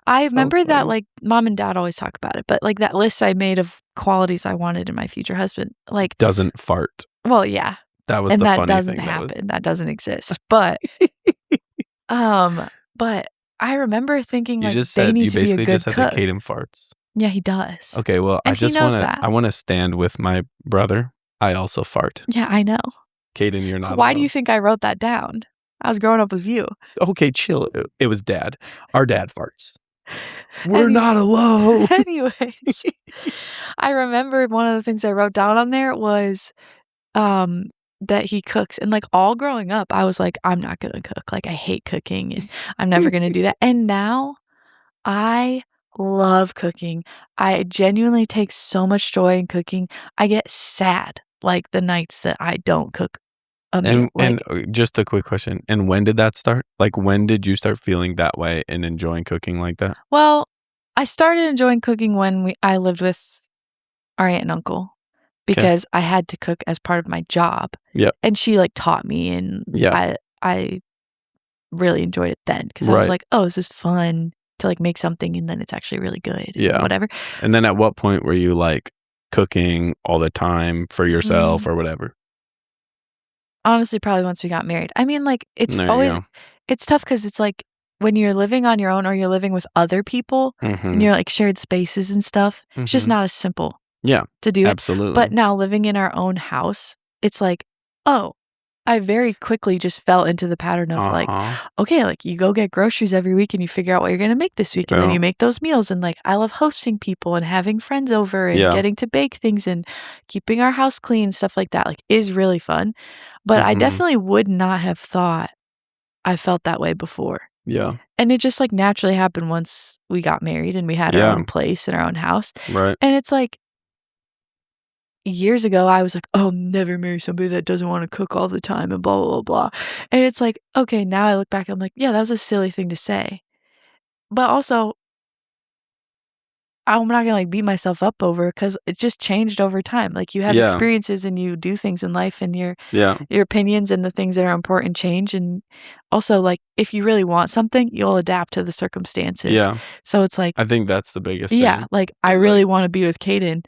I So remember that, funny. like, mom and dad always talk about it, but, like, that list I made of qualities I wanted in my future husband, like Doesn't fart. well, yeah, That was and the that funny doesn't thing that was happen, that doesn't exist, but, um, but I remember thinking, like, they need You to be a basically just good said that cook. Caden farts. Yeah, he does, Okay, well, and he knows that. I wanna stand with my brother. I also fart. Yeah, I know. Caden, you're not Why do you alone. think I wrote that down? I was growing up with you. Okay, chill. It was dad. Our dad farts. We're Any not alone. anyways, I remember one of the things I wrote down on there was, um, that he cooks, and, like, all growing up, I was like, "I'm not gonna cook, like, I hate cooking, and I'm never gonna do that," and now I love cooking. I genuinely take so much joy in cooking. I get sad, like, the nights that I don't cook a meal, And like just a quick question, and when did that start? Like, when did you start feeling that way and enjoying cooking like that? well, I started enjoying cooking when I lived with our aunt and uncle Okay. because I had to cook as part of my job, Yep. and she, like, taught me, and Yeah. I really enjoyed it then because I was Right. like, "Oh, this is fun to, like, make something, and then it's actually really good," and Yeah. whatever. And then at what point were you, like, cooking all the time for yourself Mm. or whatever? Honestly, probably once we got married. I mean, like, There you go. it's tough because it's, like, when you're living on your own or you're living with other people and Mhm. you're, like, shared spaces and stuff, it's just Mhm. not as simple Yeah. to do it. But Absolutely. now living in our own house, it's like, oh, I very quickly just fell into the pattern of, like, Uh-huh. okay, like, you go get groceries every week and you figure out what you're gonna make this week, and then Yeah. you make those meals, and, like, I love hosting people and having friends over and Yeah. getting to bake things and keeping our house clean, stuff like that, like, is really fun. But I Mhm. definitely would not have thought I felt that way before. Yeah. And it just, like, naturally happened once we got married and we had our Yeah. own place and our own house. Right. And it's like, years ago, I was like, "I'll never marry somebody that doesn't wanna cook all the time," and blah, blah, blah, blah. And it's like, okay, now I look back, I'm like, "Yeah, that was a silly thing to say." But also, I'm not gonna, like, beat myself up over it because it just changed over time. Like, you have Yeah. experiences and you do things in life and Yeah. your opinions and the things that are important change, and also, like, if you really want something, you'll adapt to the circumstances. Yeah. So it's like I think that's the biggest yeah, thing. like, I Like really wanna be with Caden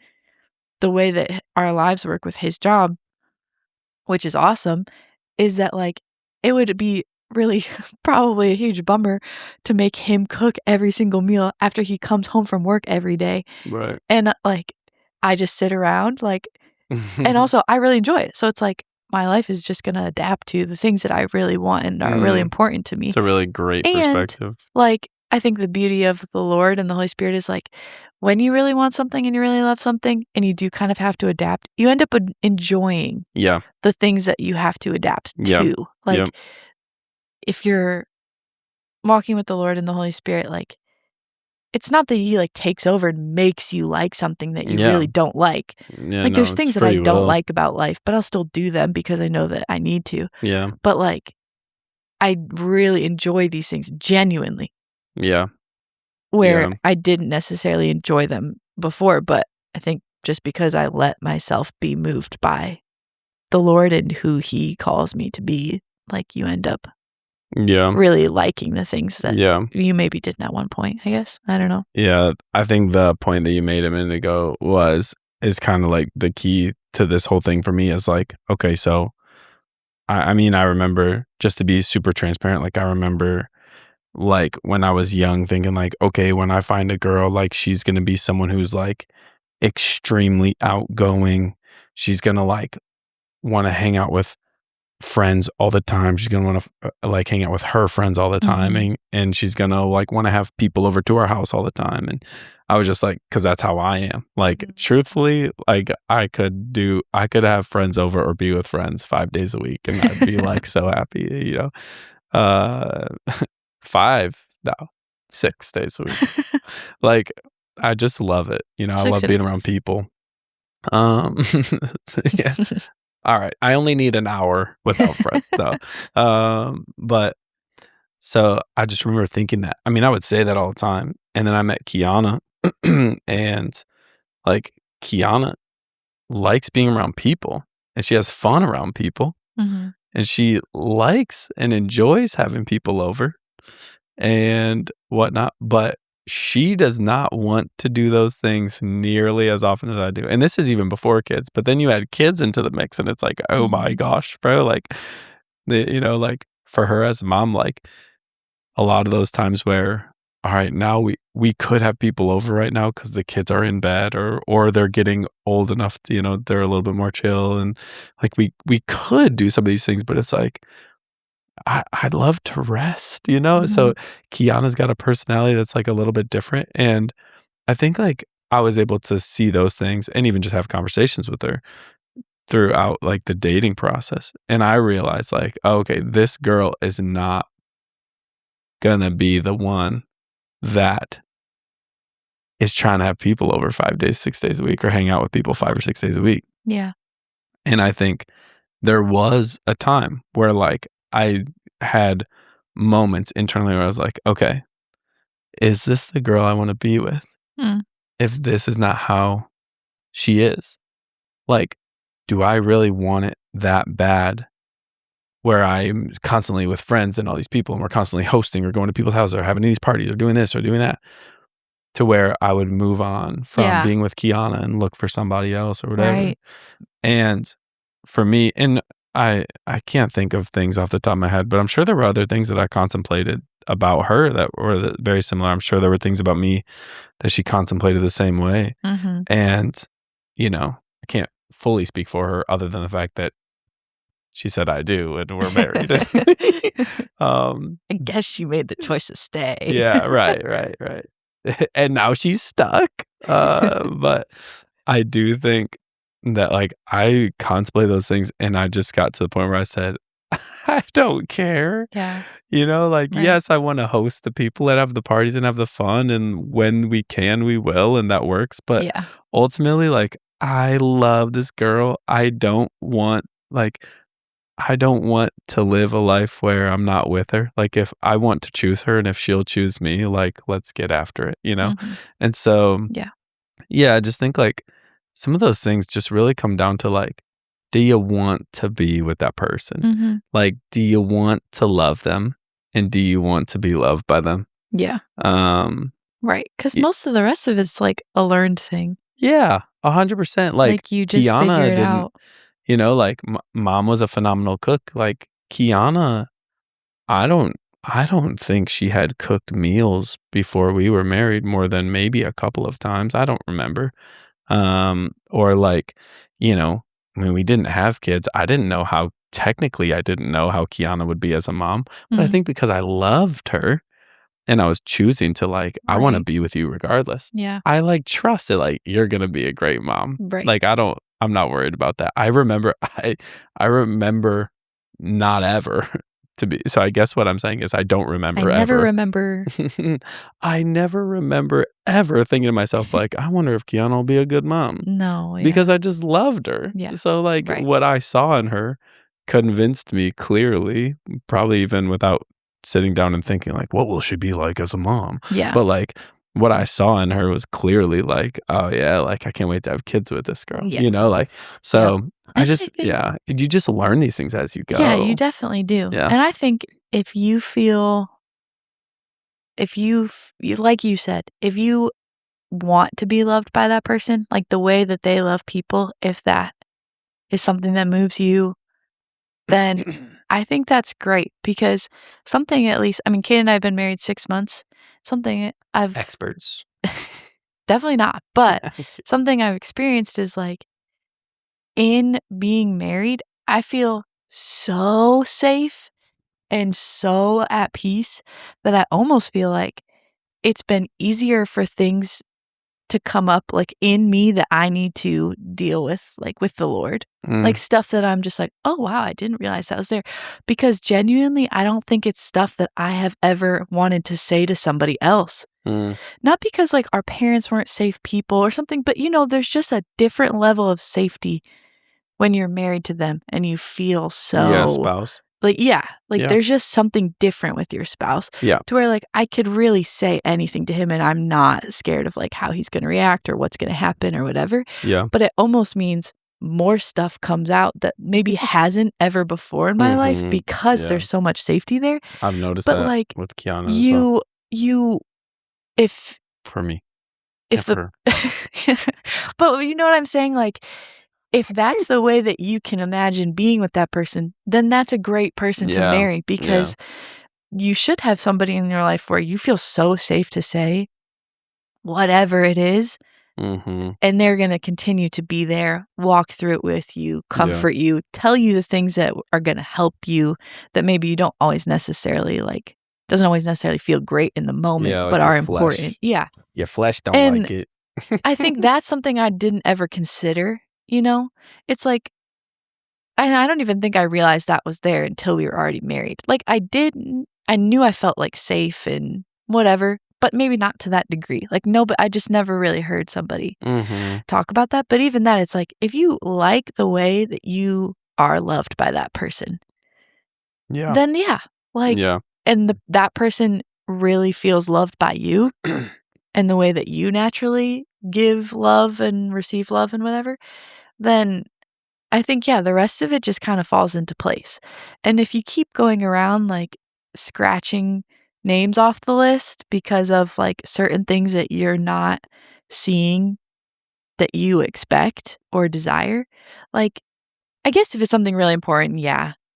the way that our lives work with his job, which is awesome, is that, like, it would be really probably a huge bummer to make him cook every single meal after he comes home from work every day. Right. And, like, I just sit around, like, and also I really enjoy it. So it's like my life is just gonna adapt to the things that I really want and are really important to me. It's a really great And, perspective. like, I think the beauty of the Lord and the Holy Spirit is, like, when you really want something and you really love something and you do kind of have to adapt, you end up enjoying Yeah. the things that you have to adapt Yeah. to. Like, Yeah. if you're walking with the Lord and the Holy Spirit, like, it's not that He, like, takes over and makes you like something that you Yeah. really don't like. Yeah, Like, no, there's it's things that I free don't will. like about life, but I'll still do them because I know that I need to. Yeah. But, like, I really enjoy these things genuinely, Yeah. where Yeah. I didn't necessarily enjoy them before, but I think just because I let myself be moved by the Lord and who He calls me to be, like, you end up Yeah. really liking the things that Yeah. you maybe didn't at one point, I guess. I don't know. Yeah. I think the point that you made a minute ago is kind of like the key to this whole thing for me is like, okay, so I mean, I remember, just to be super transparent, like I remember like when I was young thinking like, okay, when I find a girl, like she's gonna be someone who's like extremely outgoing. She's gonna like want to hang out with friends all the time. She's gonna want to like hang out with her friends all the time, and she's gonna like want to have people over to our house all the time. And I was just like, because that's how I am. Like truthfully, like I could have friends over or be with friends 5 days a week, and I'd be like so happy, you know. 5 no, 6 days a week. Like I just love it. You know, I 6 love it being around is. people. Yeah. All right. I only need an hour without friends though. But so I just remember thinking that. I mean, I would say that all the time. And then I met Kiana and like Kiana likes being around people and she has fun around people Mhm. and she likes and enjoys having people over and whatnot. But she does not want to do those things nearly as often as I do. And this is even before kids. But then you add kids into the mix and it's like, oh my Mhm. gosh, bro. Like, you know, like for her as a mom, like a lot of those times where, all right, now we could have people over right now because the kids are in bed or they're getting old enough to, you know, they're a little bit more chill. And like we could do some of these things, but it's like, I'd love to rest, you know? So Mhm. Kiana's got a personality that's like a little bit different. And I think like I was able to see those things and even just have conversations with her throughout like the dating process. And I realized like, oh, okay, this girl is not gonna be the one that is trying to have people over 5 days, 6 days a week or hang out with people 5 or 6 days a week. Yeah. And I think there was a time where like I had moments internally where I was like, okay, is this the girl I want to be with? Mm. If this is not how she is, like, do I really want it that bad where I'm constantly with friends and all these people and we're constantly hosting or going to people's houses or having these parties or doing this or doing that to where I would move on from Yeah. being with Kiana and look for somebody else or whatever. Right. And for me, and I can't think of things off the top of my head, but I'm sure there were other things that I contemplated about her that were very similar. I'm sure there were things about me that she contemplated the same way. Mhm. And, you know, I can't fully speak for her other than the fact that she said I do and we're married. I guess she made the choice to stay. Yeah, right. And now she's stuck. But I do think that like I contemplate those things and I just got to the point where I said, I don't care. Yeah. You know, like, Right. yes, I want to host the people and have the parties and have the fun. And when we can, we will. And that works. But Yeah. ultimately, like, I love this girl. I don't want to live a life where I'm not with her. Like, if I want to choose her and if she'll choose me, like, let's get after it, you know? Mhm. And so, Yeah. yeah, I just think like some of those things just really come down to like, do you want to be with that person? Mhm. Like, do you want to love them? And do you want to be loved by them? Yeah. Um, Right. 'Cause y- most of the rest of it's, like, a learned thing. yeah, 100%. Like Like, you just figure Kiana it didn't, out. you know, like mom was a phenomenal cook. Like Kiana, I don't think she had cooked meals before we were married more than maybe a couple of times. I don't remember. Or like, when we didn't have kids, I didn't know how Kiana would be as a mom. But I think because I loved her and I was choosing to I want to Right. be with you regardless. Yeah. I trusted you're going to be a great mom. Right. I'm not worried about that. I remember not ever to be. So I guess what I'm saying is I don't remember I never ever. remember. I never remember ever thinking to myself I wonder if Kiana will be a good mom. No, yeah. Because I just loved her. Yeah. So Right. what I saw in her convinced me clearly, probably even without sitting down and thinking what will she be like as a mom? Yeah. But what I saw in her was clearly oh yeah, I can't wait to have kids with this girl. Yeah. So Yep. I And just I think, you just learn these things as you go. yeah, you definitely do. Yeah. And I think if you feel, like you said, if you want to be loved by that person, like the way that they love people, if that is something that moves you, then I think that's great because something at least, I mean, Kate and I have been married 6 months. Something I've Experts. definitely not, but something I've experienced is in being married, I feel so safe and so at peace that I almost feel like it's been easier for things to come up in me that I need to deal with with the Lord. Stuff that I'm just oh wow, I didn't realize that was there. Because genuinely, I don't think it's stuff that I have ever wanted to say to somebody else. Not because our parents weren't safe people or something, but there's just a different level of safety when you're married to them and you feel Yeah, so spouse. yeah. Yeah. There's just something different with your spouse. Yeah. To where I could really say anything to him and I'm not scared of how he's going to react or what's going to happen or whatever. Yeah. But it almost means more stuff comes out that maybe hasn't ever before in my life because there's so much safety there. I've noticed But that with Kiana as well. you if For me. if the but you know what I'm saying? If that's the way that you can imagine being with that person, then that's a great person to marry because you should have somebody in your life where you feel so safe to say whatever it is, and they're going to continue to be there, walk through it with you, comfort you, tell you the things that are going to help you that maybe you don't always necessarily doesn't always necessarily feel great in the moment, but are important. Yeah. Your flesh don't like it. I think that's something I didn't ever consider. It's and I don't even think I realized that was there until we were already married. I knew I felt safe and whatever, but maybe not to that degree. No, but I just never really heard somebody talk about that. But even that, it's if you like the way that you are loved by that person, then and that person really feels loved by you and the way that you naturally give love and receive love and whatever, then I think, the rest of it just kind of falls into place. And if you keep going around scratching names off the list because of certain things that you're not seeing that you expect or desire, I guess if it's something really important,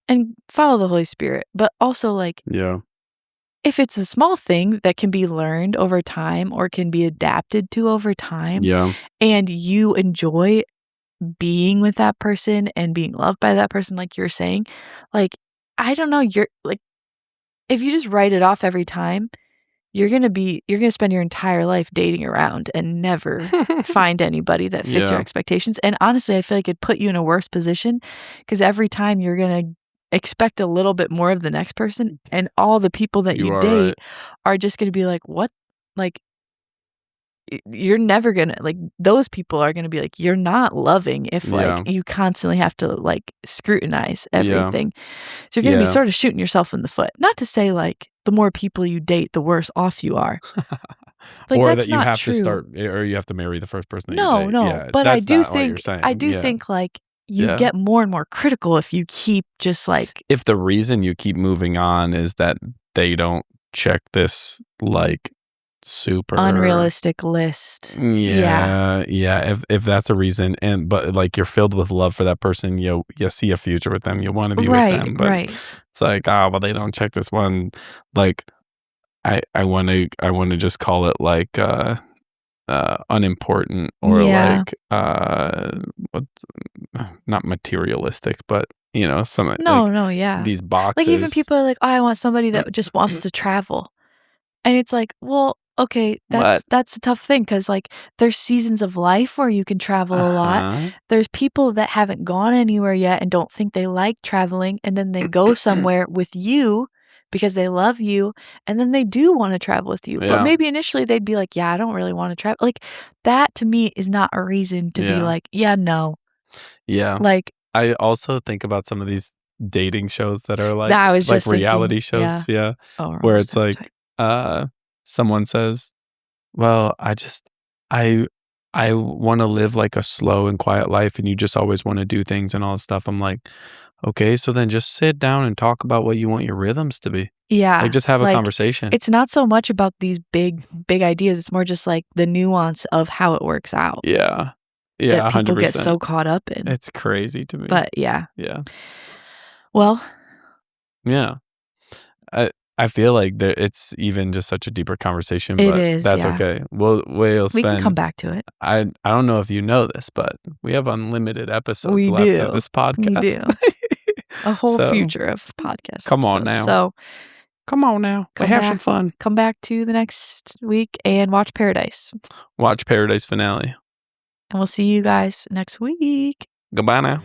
and follow the Holy Spirit, but also if it's a small thing that can be learned over time or can be adapted to over time, and you enjoy being with that person and being loved by that person, like you're saying, I don't know, you're if you just write it off every time, you're going to spend your entire life dating around and never find anybody that fits your expectations. And honestly, I feel like it'd put you in a worse position because every time you're going to expect a little bit more of the next person and all the people that you date are just going to be what? You're never gonna those people are gonna be you're not loving if you constantly have to scrutinize everything. So you're gonna be sort of shooting yourself in the foot. Not to say the more people you date, the worse off you are. Or that's that you not have true. to start or you have to marry the first person that No, you date. no. Yeah, but I that's do not what you're think saying. You get more and more critical if you keep just if the reason you keep moving on is that they don't check this super unrealistic list. Yeah. If that's a reason, but like you're filled with love for that person, you see a future with them, you want to be with them, but it's like, well, they don't check this one. Like, I want to just call it like unimportant or like what's not materialistic, but some these boxes. Like even people are like, oh, I want somebody that just wants to travel. And it's like, well, okay, that's a tough thing because like there's seasons of life where you can travel a lot. There's people that haven't gone anywhere yet and don't think they like traveling, and then they go somewhere with you because they love you, and then they do want to travel with you. But maybe initially they'd be like, yeah, I don't really want to travel. Like that to me is not a reason to be like, yeah, no. Yeah. Like I also think about some of these dating shows that are like reality shows, where it's like someone says, well, I want to live like a slow and quiet life, and you just always want to do things and all this stuff. I'm like, okay, so then just sit down and talk about what you want your rhythms to be. Like just have a conversation. It's not so much about these big ideas. It's more just like the nuance of how it works out. Yeah, that people 100%. get so caught up in. It's crazy to me. But yeah. Well, yeah. I feel like it's even just such a deeper conversation, but that's okay. We can come back to it. I don't know if you know this, but we have unlimited episodes left of this podcast. We do. A whole future of podcasts. Come on now. So come on now. We have some fun. Come back to the next week and watch Paradise. Watch Paradise finale. And we'll see you guys next week. Goodbye now.